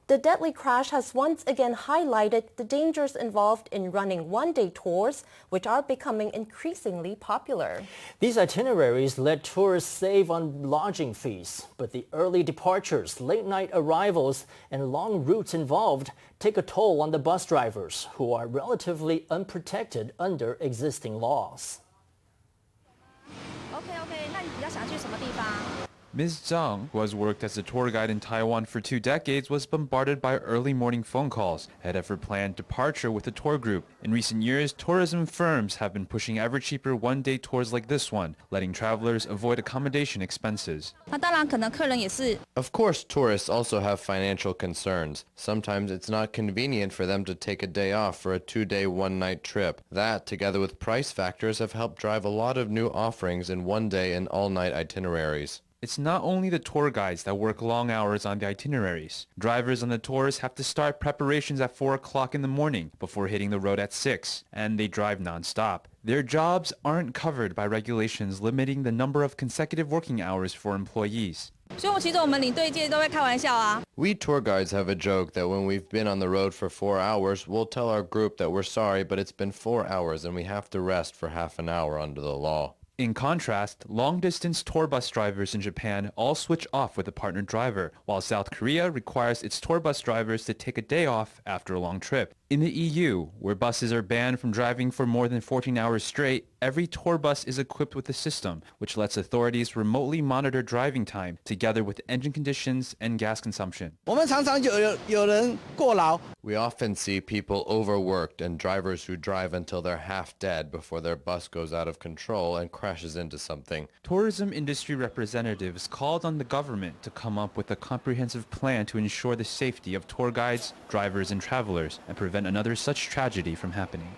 The deadly crash has once again highlighted the dangers involved in running one-day tours, which are becoming increasingly popular. These itineraries let tourists save on lodging fees, but the early departures, late-night arrivals, and long routes involved take a toll on the bus drivers, who are relatively unprotected under existing laws. Ms. Zhang, who has worked as a tour guide in Taiwan for 2 decades, was bombarded by early morning phone calls ahead of her planned departure with a tour group. In recent years, tourism firms have been pushing ever cheaper one-day tours like this one, letting travelers avoid accommodation expenses. Of course, tourists also have financial concerns. Sometimes it's not convenient for them to take a day off for a 2-day, 1-night trip. That, together with price factors, have helped drive a lot of new offerings in one-day and all-night itineraries. It's not only the tour guides that work long hours on the itineraries. Drivers on the tours have to start preparations at 4 o'clock in the morning before hitting the road at 6, and they drive nonstop. Their jobs aren't covered by regulations limiting the number of consecutive working hours for employees. We tour guides have a joke that when we've been on the road for 4 hours, we'll tell our group that we're sorry, but it's been 4 hours and we have to rest for half an hour under the law. In contrast, long-distance tour bus drivers in Japan all switch off with a partner driver, while South Korea requires its tour bus drivers to take a day off after a long trip. In the EU, where buses are banned from driving for more than 14 hours straight, every tour bus is equipped with a system which lets authorities remotely monitor driving time together with engine conditions and gas consumption. We often see people overworked and drivers who drive until they're half dead before their bus goes out of control and crashes into something. Tourism industry representatives called on the government to come up with a comprehensive plan to ensure the safety of tour guides, drivers, and travelers and prevent another such tragedy from happening.